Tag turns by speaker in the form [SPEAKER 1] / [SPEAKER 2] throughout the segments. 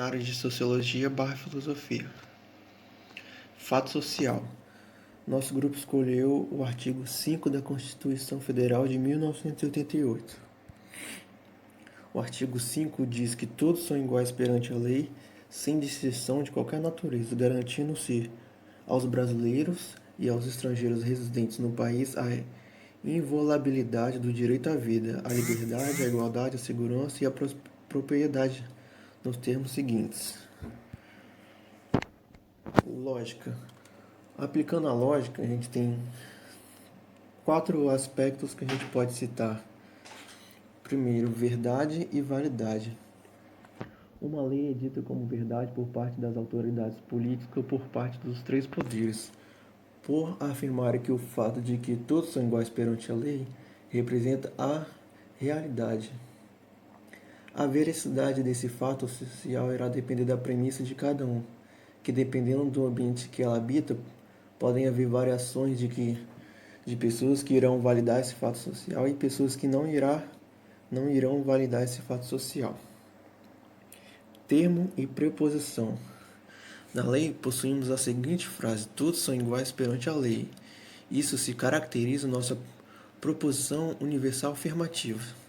[SPEAKER 1] na área de Sociologia/Filosofia. Fato social. Nosso grupo escolheu o artigo 5 da Constituição Federal de 1988. O artigo 5 diz que todos são iguais perante a lei, sem distinção de qualquer natureza, garantindo-se aos brasileiros e aos estrangeiros residentes no país a inviolabilidade do direito à vida, à liberdade, à igualdade, à segurança e à propriedade, nos termos seguintes. Lógica. Aplicando a lógica, a gente tem 4 aspectos que a gente pode citar. Primeiro, verdade e validade. Uma lei é dita como verdade por parte das autoridades políticas ou por parte dos 3 poderes, por afirmar que o fato de que todos são iguais perante a lei representa a realidade. A veracidade desse fato social irá depender da premissa de cada um, que dependendo do ambiente que ela habita, podem haver variações de pessoas que irão validar esse fato social e pessoas que não irão validar esse fato social. Termo e preposição. Na lei, possuímos a seguinte frase: todos são iguais perante a lei. Isso se caracteriza nossa proposição universal afirmativa.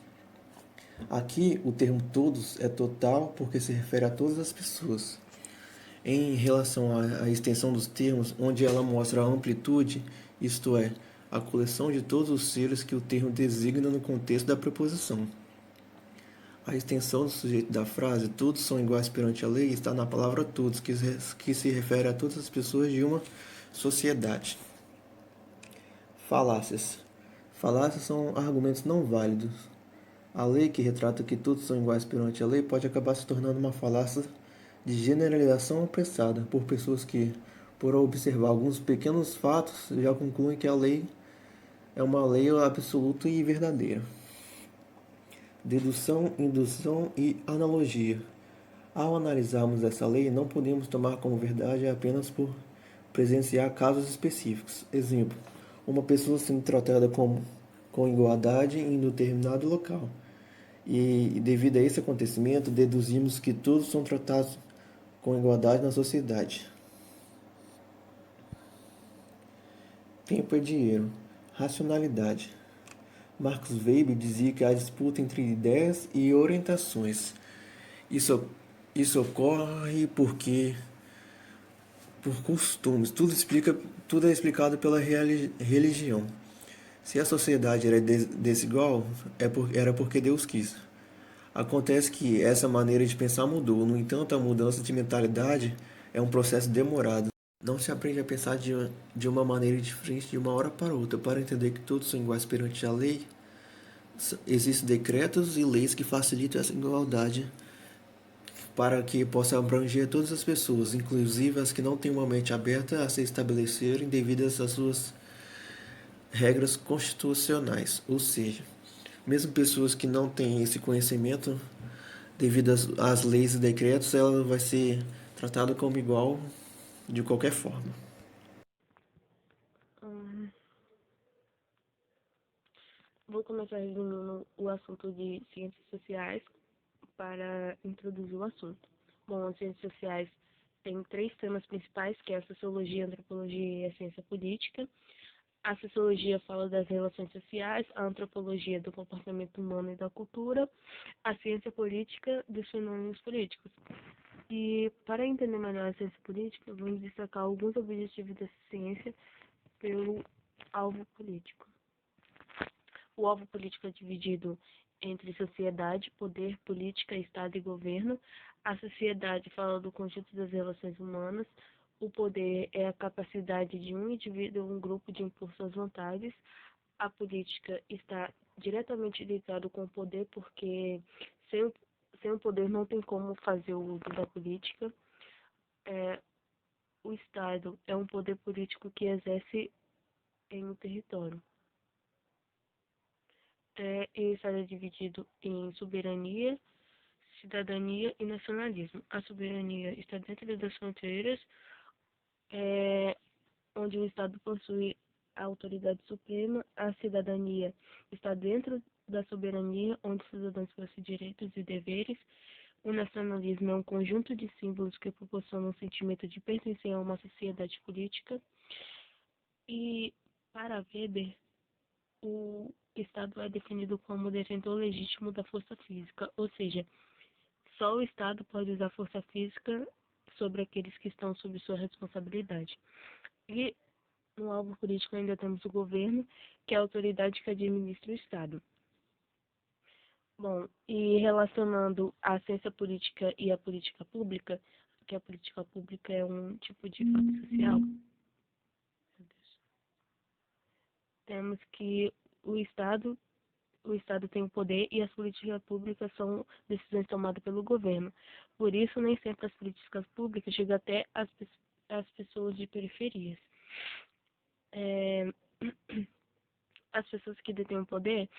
[SPEAKER 1] Aqui, o termo todos é total porque se refere a todas as pessoas. Em relação à extensão dos termos, onde ela mostra a amplitude, isto é, a coleção de todos os seres que o termo designa no contexto da preposição. A extensão do sujeito da frase, todos são iguais perante a lei, está na palavra todos, que se refere a todas as pessoas de uma sociedade. Falácias. Falácias são argumentos não válidos. A lei que retrata que todos são iguais perante a lei pode acabar se tornando uma falácia de generalização apressada por pessoas que, por observar alguns pequenos fatos, já concluem que a lei é uma lei absoluta e verdadeira. Dedução, indução e analogia. Ao analisarmos essa lei, não podemos tomar como verdade apenas por presenciar casos específicos. Exemplo, uma pessoa sendo tratada com igualdade em determinado local. E devido a esse acontecimento, deduzimos que todos são tratados com igualdade na sociedade. Tempo é dinheiro. Racionalidade. Marcos Weber dizia que há disputa entre ideias e orientações. Isso, isso ocorre por costumes. Tudo é explicado pela religião. Se a sociedade era desigual, era porque Deus quis. Acontece que essa maneira de pensar mudou. No entanto, a mudança de mentalidade é um processo demorado. Não se aprende a pensar de uma maneira diferente de uma hora para outra. Para entender que todos são iguais perante a lei, existem decretos e leis que facilitam essa igualdade para que possa abranger todas as pessoas, inclusive as que não têm uma mente aberta a se estabelecerem devido às suas regras constitucionais. Ou seja, mesmo pessoas que não têm esse conhecimento, devido às leis e decretos, ela vai ser tratada como igual de qualquer forma.
[SPEAKER 2] Hum, Vou começar resumindo o assunto de ciências sociais para introduzir o assunto. Bom, as ciências sociais têm 3 temas principais, que é a sociologia, a antropologia e a ciência política. A sociologia fala das relações sociais, a antropologia do comportamento humano e da cultura, a ciência política dos fenômenos políticos. E para entender melhor a ciência política, vamos destacar alguns objetivos dessa ciência pelo alvo político. O alvo político é dividido entre sociedade, poder, política, Estado e governo. A sociedade fala do conjunto das relações humanas. O poder é a capacidade de um indivíduo ou um grupo de impor suas vontades. A política está diretamente ligado com o poder, porque sem, sem o poder não tem como fazer o uso da política. O Estado é um poder político que exerce em um território. Ele está dividido em soberania, cidadania e nacionalismo. A soberania está dentro das fronteiras, é, onde o Estado possui a autoridade suprema. A cidadania está dentro da soberania, onde os cidadãos possuem direitos e deveres. O nacionalismo é um conjunto de símbolos que proporcionam um sentimento de pertencer a uma sociedade política. E, para Weber, o Estado é definido como detentor legítimo da força física, ou seja, só o Estado pode usar força física sobre aqueles que estão sob sua responsabilidade. E no alvo político ainda temos o governo, que é a autoridade que administra o Estado. Bom, e relacionando a ciência política e a política pública, que a política pública é um tipo de fato social, temos que o Estado o Estado tem o poder e as políticas públicas são decisões tomadas pelo governo. Por isso, nem sempre as políticas públicas chegam até as pessoas de periferias. É, as pessoas que detêm o poder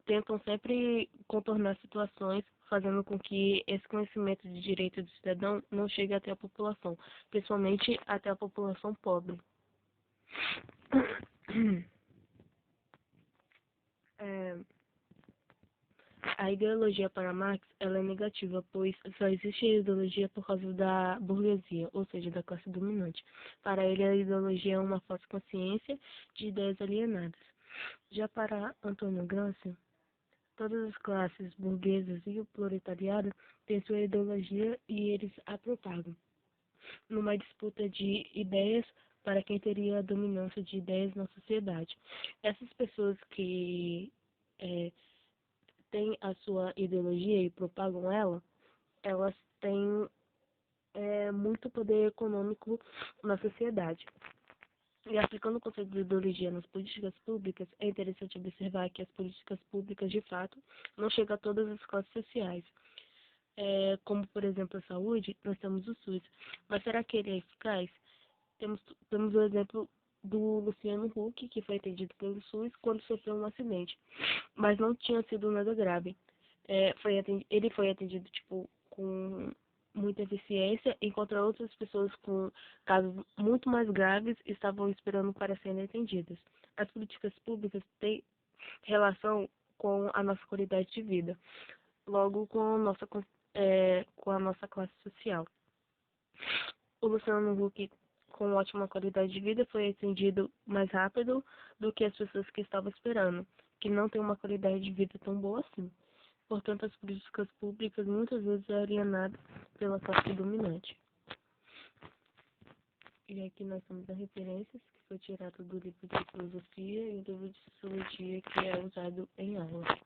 [SPEAKER 2] tentam sempre contornar situações, fazendo com que esse conhecimento de direito do cidadão não chegue até a população, principalmente até a população pobre. É, a ideologia para Marx ela é negativa, pois só existe a ideologia por causa da burguesia, ou seja, da classe dominante. Para ele, a ideologia é uma falsa consciência de ideias alienadas. Já para Antônio Gramsci, todas as classes burguesas e o proletariado têm sua ideologia e eles a propagam, numa disputa de ideias para quem teria a dominância de ideias na sociedade. Essas pessoas que têm a sua ideologia e propagam ela, elas têm muito poder econômico na sociedade. E aplicando o conceito de ideologia nas políticas públicas, é interessante observar que as políticas públicas, de fato, não chegam a todas as classes sociais. Como, por exemplo, a saúde, nós temos o SUS. Mas será que ele é eficaz? Temos o exemplo do Luciano Huck, que foi atendido pelo SUS quando sofreu um acidente, mas não tinha sido nada grave. Ele foi atendido tipo com muita eficiência, enquanto outras pessoas com casos muito mais graves estavam esperando para serem atendidas. As políticas públicas têm relação com a nossa qualidade de vida, logo com a nossa classe social. O Luciano Huck, com ótima qualidade de vida, foi atendido mais rápido do que as pessoas que estavam esperando, que não têm uma qualidade de vida tão boa assim. Portanto, as políticas públicas muitas vezes é alienada pela classe dominante. E aqui nós temos as referências, que foi tirado do livro de filosofia e do livro de sociologia que é usado em aula.